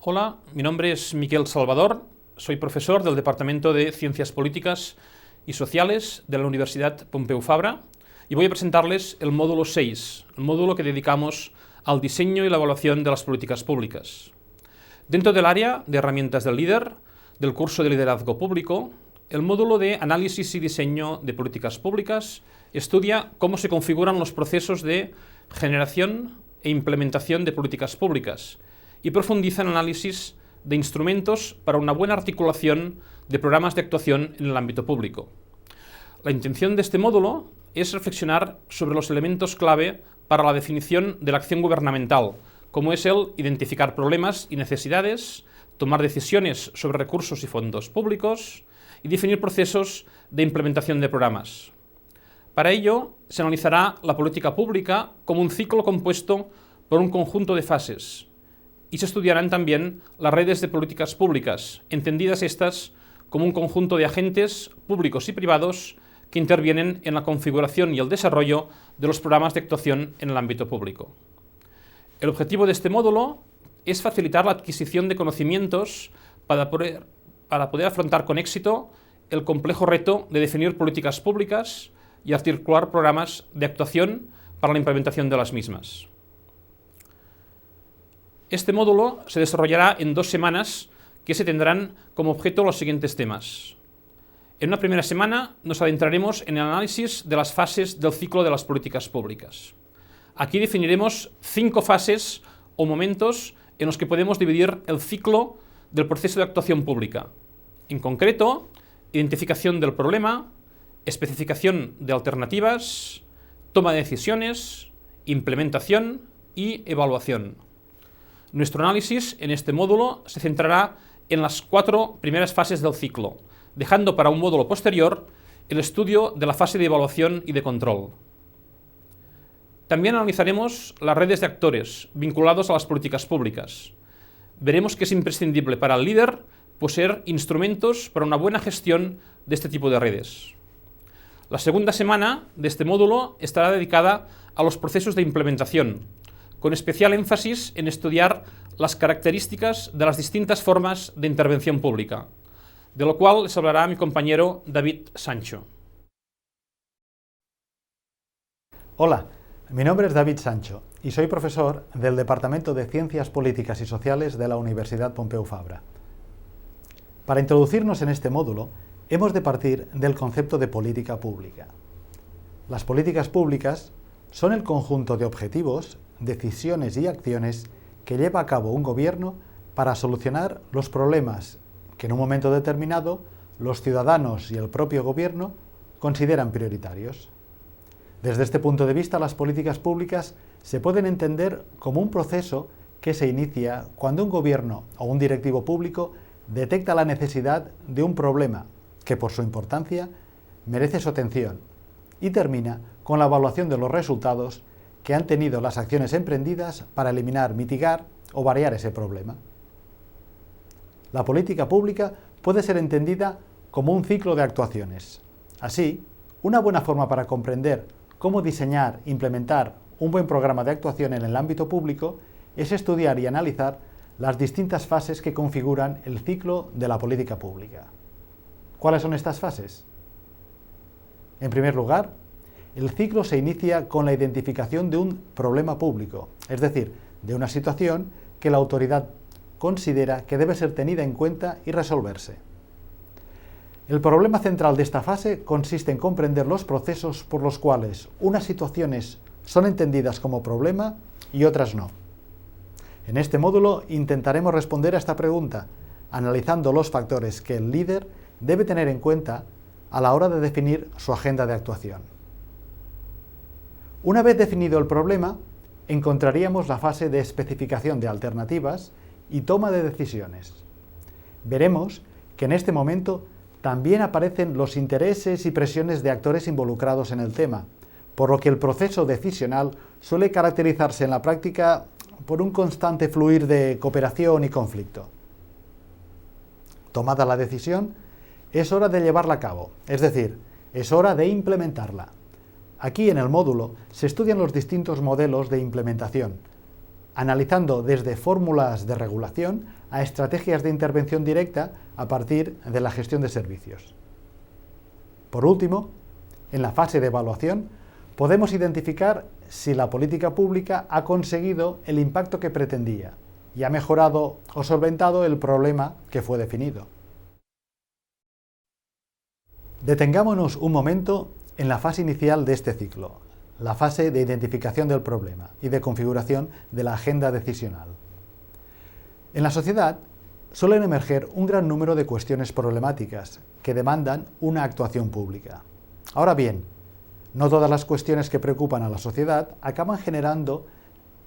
Hola, mi nombre es Miquel Salvador, soy profesor del Departamento de Ciencias Políticas y Sociales de la Universidad Pompeu Fabra y voy a presentarles el módulo 6, el módulo que dedicamos al diseño y la evaluación de las políticas públicas. Dentro del área de herramientas del líder, del curso de liderazgo público, el módulo de análisis y diseño de políticas públicas estudia cómo se configuran los procesos de generación e implementación de políticas públicas y profundiza en análisis de instrumentos para una buena articulación de programas de actuación en el ámbito público. La intención de este módulo es reflexionar sobre los elementos clave para la definición de la acción gubernamental, como es el identificar problemas y necesidades, tomar decisiones sobre recursos y fondos públicos y definir procesos de implementación de programas. Para ello, se analizará la política pública como un ciclo compuesto por un conjunto de fases, y se estudiarán también las redes de políticas públicas, entendidas estas como un conjunto de agentes públicos y privados que intervienen en la configuración y el desarrollo de los programas de actuación en el ámbito público. El objetivo de este módulo es facilitar la adquisición de conocimientos para poder afrontar con éxito el complejo reto de definir políticas públicas y articular programas de actuación para la implementación de las mismas. Este módulo se desarrollará en 2 semanas que se tendrán como objeto los siguientes temas. En una primera semana nos adentraremos en el análisis de las fases del ciclo de las políticas públicas. Aquí definiremos 5 fases o momentos en los que podemos dividir el ciclo del proceso de actuación pública. En concreto, identificación del problema, especificación de alternativas, toma de decisiones, implementación y evaluación. Nuestro análisis en este módulo se centrará en las 4 primeras fases del ciclo, dejando para un módulo posterior el estudio de la fase de evaluación y de control. También analizaremos las redes de actores vinculados a las políticas públicas. Veremos que es imprescindible para el líder poseer instrumentos para una buena gestión de este tipo de redes. La segunda semana de este módulo estará dedicada a los procesos de implementación, con especial énfasis en estudiar las características de las distintas formas de intervención pública, de lo cual les hablará mi compañero David Sancho. Hola, mi nombre es David Sancho y soy profesor del Departamento de Ciencias Políticas y Sociales de la Universidad Pompeu Fabra. Para introducirnos en este módulo, hemos de partir del concepto de política pública. Las políticas públicas son el conjunto de objetivos, decisiones y acciones que lleva a cabo un gobierno para solucionar los problemas que en un momento determinado los ciudadanos y el propio gobierno consideran prioritarios. Desde este punto de vista, las políticas públicas se pueden entender como un proceso que se inicia cuando un gobierno o un directivo público detecta la necesidad de un problema que por su importancia merece su atención y termina con la evaluación de los resultados que han tenido las acciones emprendidas para eliminar, mitigar o variar ese problema. La política pública puede ser entendida como un ciclo de actuaciones. Así, una buena forma para comprender cómo diseñar e implementar un buen programa de actuación en el ámbito público es estudiar y analizar las distintas fases que configuran el ciclo de la política pública. ¿Cuáles son estas fases? En primer lugar, el ciclo se inicia con la identificación de un problema público, es decir, de una situación que la autoridad considera que debe ser tenida en cuenta y resolverse. El problema central de esta fase consiste en comprender los procesos por los cuales unas situaciones son entendidas como problema y otras no. En este módulo intentaremos responder a esta pregunta, analizando los factores que el líder debe tener en cuenta a la hora de definir su agenda de actuación. Una vez definido el problema, encontraríamos la fase de especificación de alternativas y toma de decisiones. Veremos que en este momento también aparecen los intereses y presiones de actores involucrados en el tema, por lo que el proceso decisional suele caracterizarse en la práctica por un constante fluir de cooperación y conflicto. Tomada la decisión, es hora de llevarla a cabo, es decir, es hora de implementarla. Aquí en el módulo se estudian los distintos modelos de implementación, analizando desde fórmulas de regulación a estrategias de intervención directa a partir de la gestión de servicios. Por último, en la fase de evaluación, podemos identificar si la política pública ha conseguido el impacto que pretendía y ha mejorado o solventado el problema que fue definido. Detengámonos un momento en la fase inicial de este ciclo, la fase de identificación del problema y de configuración de la agenda decisional. En la sociedad suelen emerger un gran número de cuestiones problemáticas que demandan una actuación pública. Ahora bien, no todas las cuestiones que preocupan a la sociedad acaban generando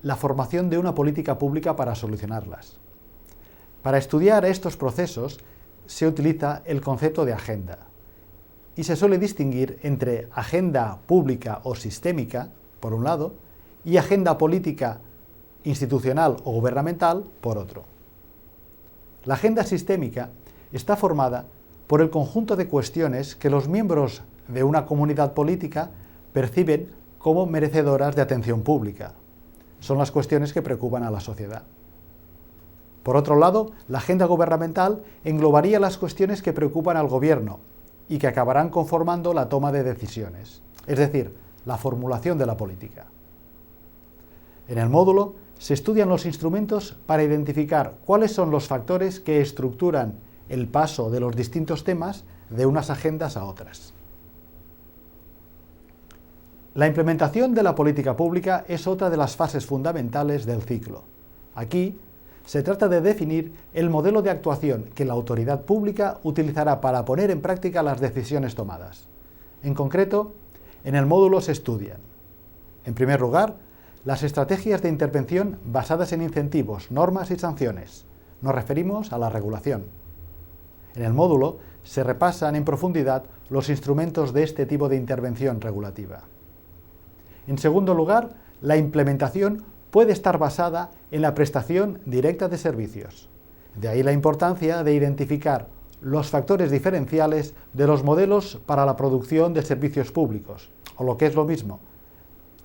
la formación de una política pública para solucionarlas. Para estudiar estos procesos se utiliza el concepto de agenda y se suele distinguir entre agenda pública o sistémica, por un lado, y agenda política institucional o gubernamental, por otro. La agenda sistémica está formada por el conjunto de cuestiones que los miembros de una comunidad política perciben como merecedoras de atención pública. Son las cuestiones que preocupan a la sociedad. Por otro lado, la agenda gubernamental englobaría las cuestiones que preocupan al gobierno y que acabarán conformando la toma de decisiones, es decir, la formulación de la política. En el módulo se estudian los instrumentos para identificar cuáles son los factores que estructuran el paso de los distintos temas de unas agendas a otras. La implementación de la política pública es otra de las fases fundamentales del ciclo. Aquí se trata de definir el modelo de actuación que la autoridad pública utilizará para poner en práctica las decisiones tomadas. En concreto, en el módulo se estudian, en primer lugar, las estrategias de intervención basadas en incentivos, normas y sanciones. Nos referimos a la regulación. En el módulo se repasan en profundidad los instrumentos de este tipo de intervención regulativa. En segundo lugar, la implementación puede estar basada en la prestación directa de servicios. De ahí la importancia de identificar los factores diferenciales de los modelos para la producción de servicios públicos, o lo que es lo mismo,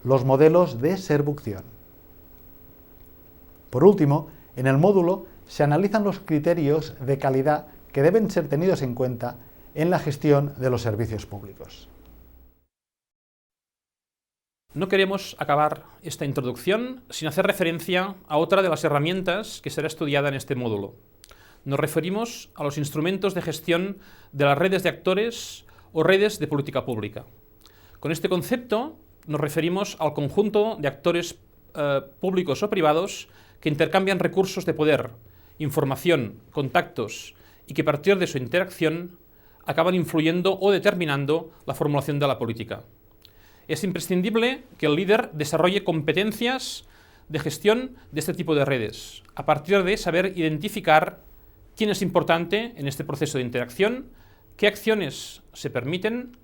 los modelos de servucción. Por último, en el módulo se analizan los criterios de calidad que deben ser tenidos en cuenta en la gestión de los servicios públicos. No queremos acabar esta introducción sin hacer referencia a otra de las herramientas que será estudiada en este módulo. Nos referimos a los instrumentos de gestión de las redes de actores o redes de política pública. Con este concepto nos referimos al conjunto de actores públicos o privados que intercambian recursos de poder, información, contactos y que a partir de su interacción acaban influyendo o determinando la formulación de la política. Es imprescindible que el líder desarrolle competencias de gestión de este tipo de redes, a partir de saber identificar quién es importante en este proceso de interacción, qué acciones se permiten,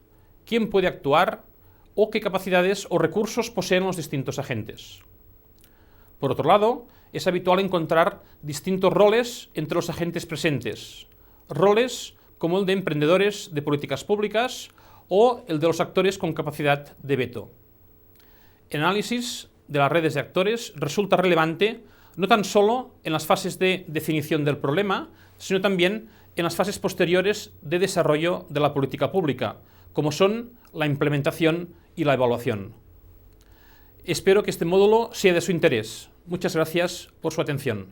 quién puede actuar o qué capacidades o recursos poseen los distintos agentes. Por otro lado, es habitual encontrar distintos roles entre los agentes presentes, roles como el de emprendedores de políticas públicas o el de los actores con capacidad de veto. El análisis de las redes de actores resulta relevante no tan solo en las fases de definición del problema, sino también en las fases posteriores de desarrollo de la política pública, como son la implementación y la evaluación. Espero que este módulo sea de su interés. Muchas gracias por su atención.